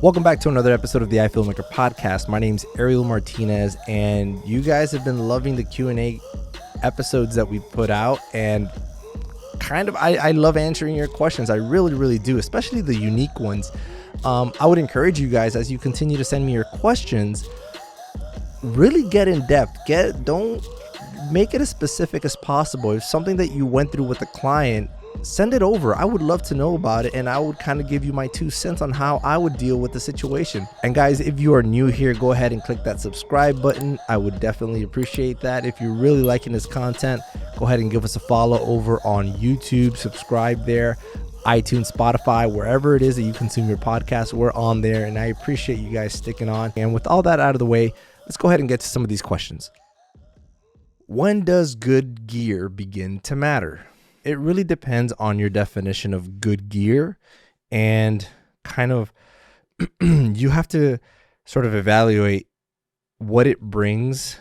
Welcome back to another episode of the iFilmmaker podcast. My name's Ariel Martinez, and you guys have been loving the Q&A episodes that we put out, and I love answering your questions. I really do, especially the unique ones. I would encourage you guys, as you continue to send me your questions, really get in depth. Don't make it as specific as possible. If something that you went through with a client, send it over. I would love to know about it, and I would kind of give you my 2 cents on how I would deal with the situation. And guys, if you are new here, go ahead and click that subscribe button. I would definitely appreciate that. If you're really liking this content, go ahead and give us a follow over on YouTube. Subscribe there, iTunes, Spotify, wherever it is that you consume your podcast. We're on there, and I appreciate you guys sticking on. And with all that out of the way, let's go ahead and get to some of these questions. When does good gear begin to matter? It really depends on your definition of good gear, and kind of you have to sort of evaluate what it brings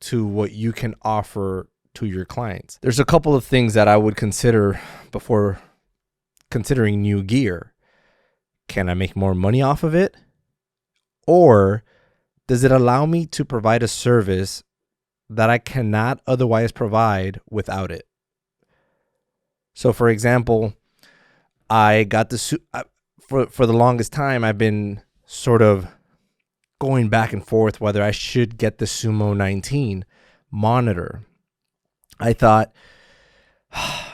to what you can offer to your clients. There's a couple of things that I would consider before considering new gear. Can I make more money off of it? Or does it allow me to provide a service that I cannot otherwise provide without it? So, for example, I got the for the longest time, I've been sort of going back and forth whether I should get the Sumo 19 monitor. I thought,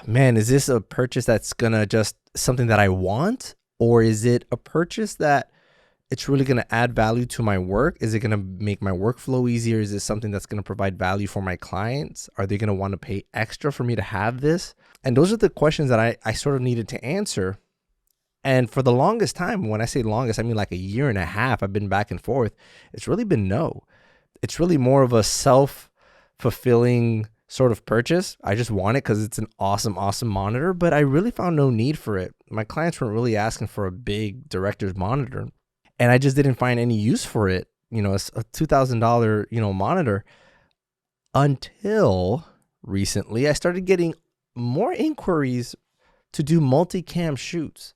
man, is this a purchase that's gonna just something that I want, or is it a purchase that it's really going to add value to my work? Is it going to make my workflow easier? Is this something that's going to provide value for my clients? Are they going to want to pay extra for me to have this? And those are the questions that I sort of needed to answer. And for the longest time, when I say longest, I mean like a year and a half, I've been back and forth. It's really been no. It's really more of a self-fulfilling sort of purchase. I just want it because it's an awesome monitor, but I really found no need for it. My clients weren't really asking for a big director's monitor, and I just didn't find any use for it. A $2,000, monitor, until recently I started getting more inquiries to do multicam shoots.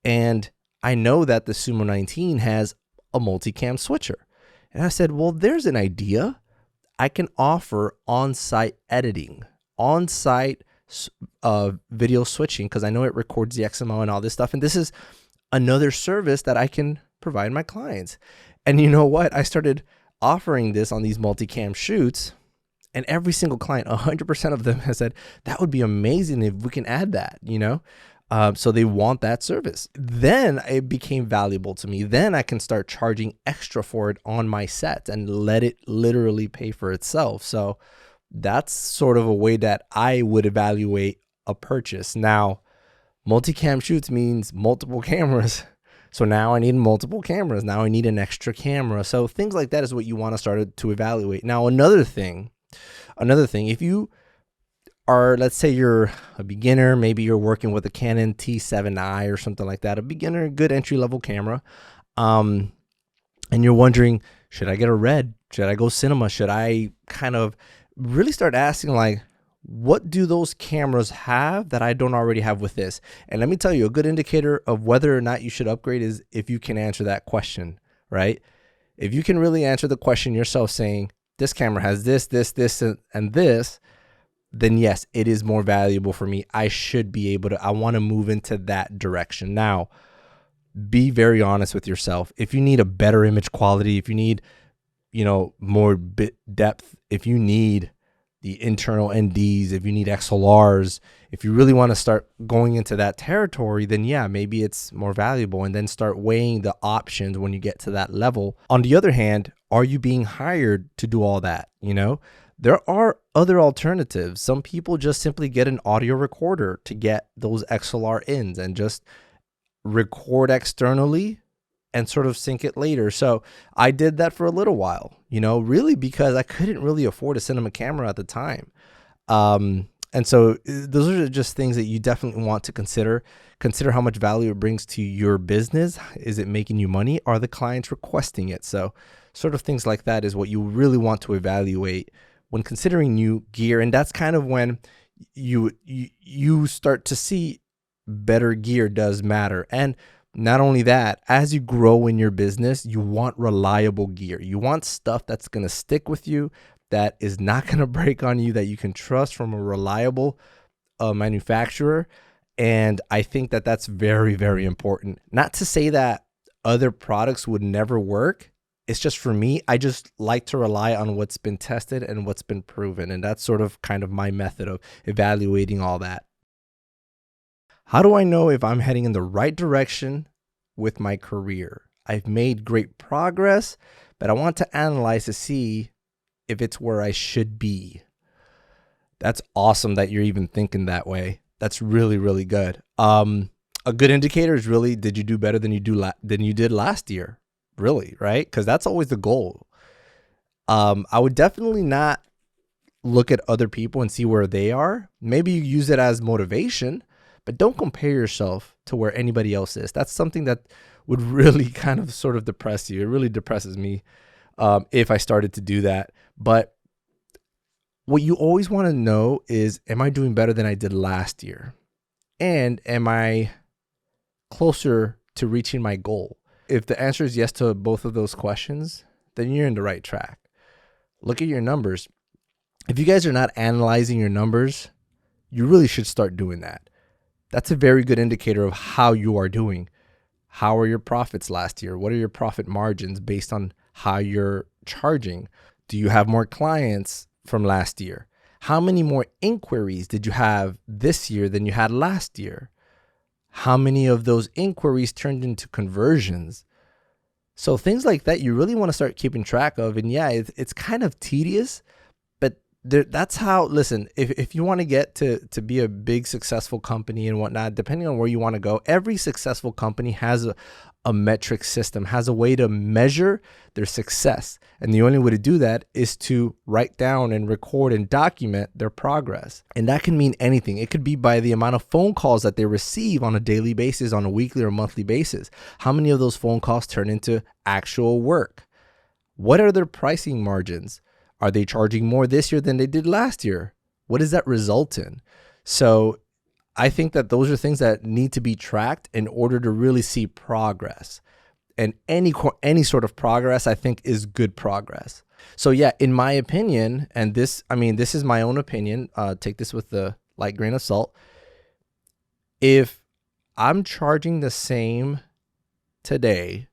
And I know that the Sumo 19 has a multicam switcher. And I said, well, there's an idea. I can offer on-site editing, on-site video switching, because I know it records the XML and all this stuff. And this is another service that I can provide my clients. And you know what? I started offering this on these multicam shoots, and every single client, 100% of them, has said, that would be amazing if we can add that, so they want that service. Then it became valuable to me. Then I can start charging extra for it on my set and let it literally pay for itself. So that's sort of a way that I would evaluate a purchase. Now, multicam shoots means multiple cameras. So now I need multiple cameras. Now I need an extra camera. So things like that is what you want to start to evaluate. Now, another thing, if you are, let's say you're a beginner, maybe you're working with a Canon T7i or something like that, a beginner, good entry-level camera, and you're wondering, should I get a red? Should I go cinema? Should I kind of really start asking, like, what do those cameras have that I don't already have with this? And let me tell you, a good indicator of whether or not you should upgrade is if you can answer that question, right? If you can really answer the question yourself, saying, this camera has this, and this, then yes, it is more valuable for me. I should be able to, I want to move into that direction. Now, be very honest with yourself. If you need a better image quality, if you need, more bit depth, if you need the internal NDs, if you need XLRs, if you really want to start going into that territory, then yeah, maybe it's more valuable, and then start weighing the options when you get to that level. On the other hand, are you being hired to do all that? There are other alternatives. Some people just simply get an audio recorder to get those XLR ins and just record externally and sort of sync it later. So I did that for a little while, really because I couldn't really afford a cinema camera at the time. And so those are just things that you definitely want to consider. Consider how much value it brings to your business. Is it making you money? Are the clients requesting it? So sort of things like that is what you really want to evaluate when considering new gear. And that's kind of when you start to see better gear does matter. And Not only that, as you grow in your business, you want reliable gear. You want stuff that's going to stick with you, that is not going to break on you, that you can trust from a reliable manufacturer. And I think that that's very, very important. Not to say that other products would never work. It's just, for me, I just like to rely on what's been tested and what's been proven. And that's sort of kind of my method of evaluating all that. How do I know if I'm heading in the right direction with my career? I've made great progress, but I want to analyze to see if it's where I should be. That's awesome that you're even thinking that way. That's really, really good. A good indicator is really, did you do better than you did last year? Really, right? Because that's always the goal. I would definitely not look at other people and see where they are. Maybe you use it as motivation, but don't compare yourself to where anybody else is. That's something that would really kind of sort of depress you. It really depresses me if I started to do that. But what you always want to know is, am I doing better than I did last year? And am I closer to reaching my goal? If the answer is yes to both of those questions, then you're in the right track. Look at your numbers. If you guys are not analyzing your numbers, you really should start doing that. That's a very good indicator of how you are doing. How are your profits last year? What are your profit margins based on how you're charging? Do you have more clients from last year? How many more inquiries did you have this year than you had last year? How many of those inquiries turned into conversions? So things like that you really want to start keeping track of. And yeah, it's kind of tedious, but that's how, listen, if you want to get to be a big successful company and whatnot, depending on where you want to go, every successful company has a metric system, has a way to measure their success. And the only way to do that is to write down and record and document their progress. And that can mean anything. It could be by the amount of phone calls that they receive on a daily basis, on a weekly or monthly basis. How many of those phone calls turn into actual work? What are their pricing margins? Are they charging more this year than they did last year? What does that result in? So I think that those are things that need to be tracked in order to really see progress. And any sort of progress, I think, is good progress. So yeah, in my opinion, and this is my own opinion, take this with a light grain of salt. If I'm charging the same today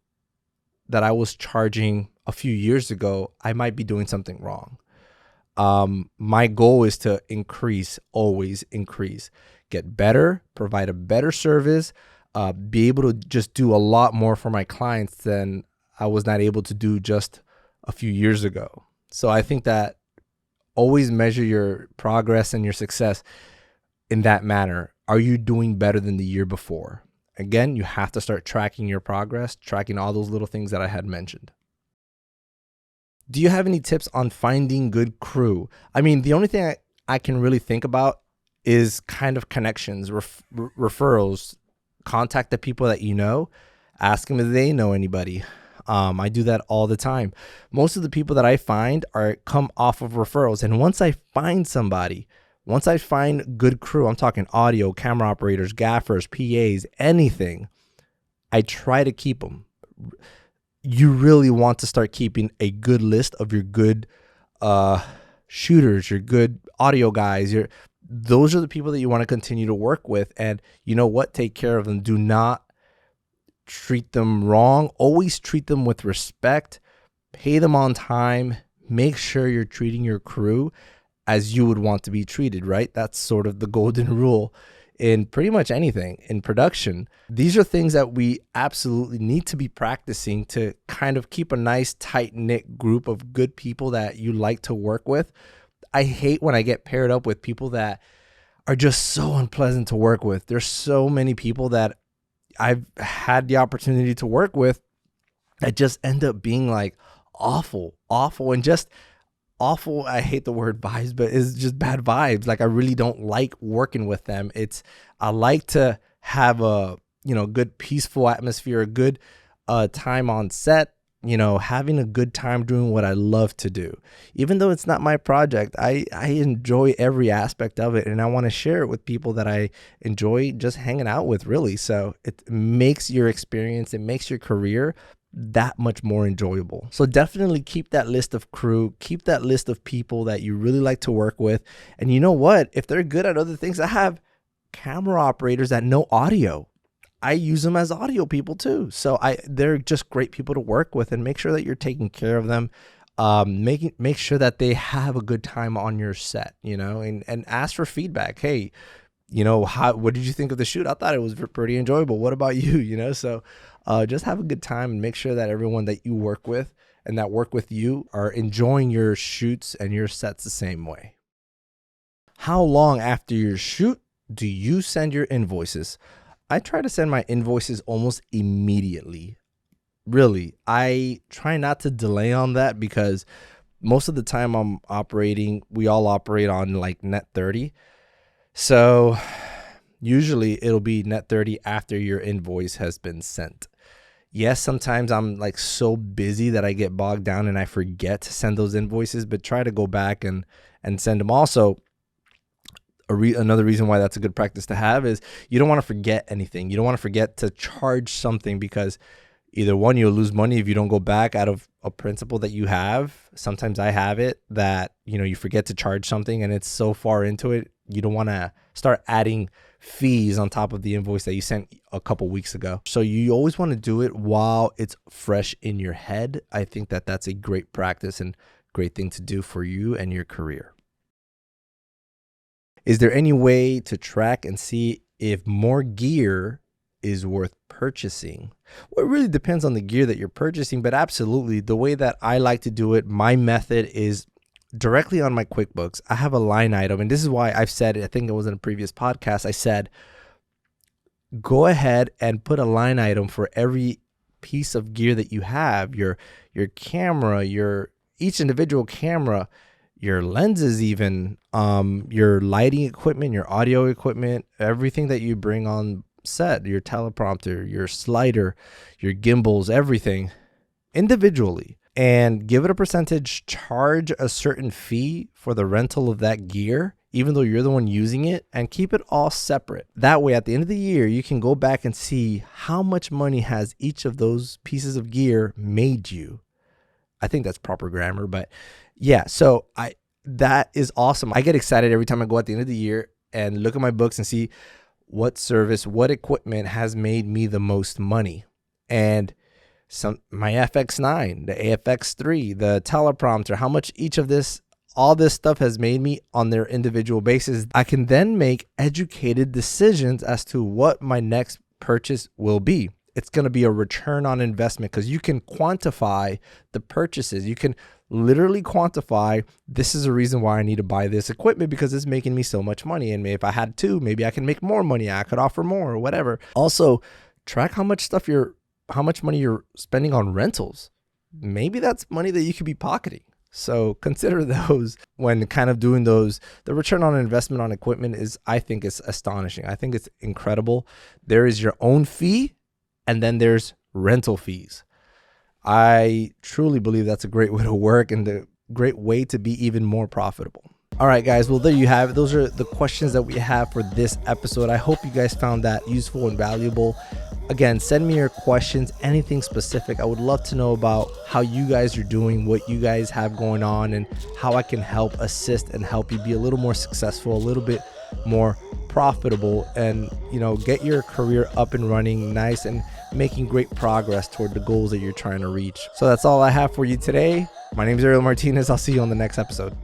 that I was charging a few years ago, I might be doing something wrong. My goal is to always increase, get better, provide a better service, be able to just do a lot more for my clients than I was not able to do just a few years ago. So I think that always measure your progress and your success in that manner. Are you doing better than the year before? Again, you have to start tracking your progress, tracking all those little things that I had mentioned. Do you have any tips on finding good crew? I mean, the only thing I can really think about is kind of connections, referrals. Contact the people that you know, ask them if they know anybody. I do that all the time. Most of the people that I find come off of referrals. And once I find somebody, once I find good crew, I'm talking audio, camera operators, gaffers, PAs, anything, I try to keep them. You really want to start keeping a good list of your good shooters, your good audio guys. Those are the people that you want to continue to work with. And you know what? Take care of them. Do not treat them wrong. Always treat them with respect. Pay them on time. Make sure you're treating your crew as you would want to be treated, right? That's sort of the golden rule in pretty much anything in production. These are things that we absolutely need to be practicing to kind of keep a nice tight-knit group of good people that you like to work with. I hate when I get paired up with people that are just so unpleasant to work with. There's so many people that I've had the opportunity to work with that just end up being like awful, and just awful. I hate the word vibes, but it's just bad vibes. Like, I really don't like working with them. I like to have a, good peaceful atmosphere, a good time on set. having a good time doing what I love to do. Even though it's not my project, I enjoy every aspect of it, and I want to share it with people that I enjoy just hanging out with, really. So it makes your experience, it makes your career that much more enjoyable. So definitely keep that list of crew, keep that list of people that you really like to work with. And you know what? If they're good at other things, I have camera operators that know audio. I use them as audio people too. So they're just great people to work with, and make sure that you're taking care of them. Make sure that they have a good time on your set, and ask for feedback. Hey, what did you think of the shoot? I thought it was pretty enjoyable. What about you? So just have a good time, and make sure that everyone that you work with and that work with you are enjoying your shoots and your sets the same way. How long after your shoot do you send your invoices? I try to send my invoices almost immediately. Really, I try not to delay on that, because most of the time we all operate on like net 30. So usually it'll be net 30 after your invoice has been sent. Yes, sometimes I'm like so busy that I get bogged down and I forget to send those invoices, but try to go back and send them. Also, another reason why that's a good practice to have is you don't want to forget anything. You don't want to forget to charge something, because either one, you'll lose money if you don't go back out of a principle that you have. Sometimes I have it that, you forget to charge something and it's so far into it, you don't want to start adding fees on top of the invoice that you sent a couple weeks ago. So you always want to do it while it's fresh in your head. I think that that's a great practice and great thing to do for you and your career. Is there any way to track and see if more gear is worth purchasing? Well, it really depends on the gear that you're purchasing, but absolutely, the way that I like to do it, my method is directly on my QuickBooks. I have a line item, and this is why I've said it. I think it was in a previous podcast. I said, go ahead and put a line item for every piece of gear that you have, your camera, each individual camera, your lenses, even your lighting equipment, your audio equipment, everything that you bring on set, your teleprompter, your slider, your gimbals, everything individually, and give it a percentage, charge a certain fee for the rental of that gear, even though you're the one using it, and keep it all separate. That way, at the end of the year, you can go back and see how much money has each of those pieces of gear made you. I think that's proper grammar, but yeah, so that is awesome. I get excited every time I go at the end of the year and look at my books and see what service, what equipment has made me the most money. And my FX9, the AFX3, the teleprompter, how much each of all this stuff has made me on their individual basis. I can then make educated decisions as to what my next purchase will be. It's going to be a return on investment, because you can quantify the purchases. You can literally quantify, this is a reason why I need to buy this equipment, because it's making me so much money. And if I had to, maybe I can make more money. I could offer more or whatever. Also, track how much money you're spending on rentals. Maybe that's money that you could be pocketing. So consider those when kind of doing those. The return on investment on equipment I think is astonishing. I think it's incredible. There is your own fee, and then there's rental fees. I truly believe that's a great way to work and a great way to be even more profitable. All right, guys. Well, there you have it. Those are the questions that we have for this episode. I hope you guys found that useful and valuable. Again, send me your questions, anything specific. I would love to know about how you guys are doing, what you guys have going on, and how I can help assist and help you be a little more successful, a little bit more profitable, and get your career up and running nice and making great progress toward the goals that you're trying to reach. So that's all I have for you today. My name is Ariel Martinez. I'll see you on the next episode.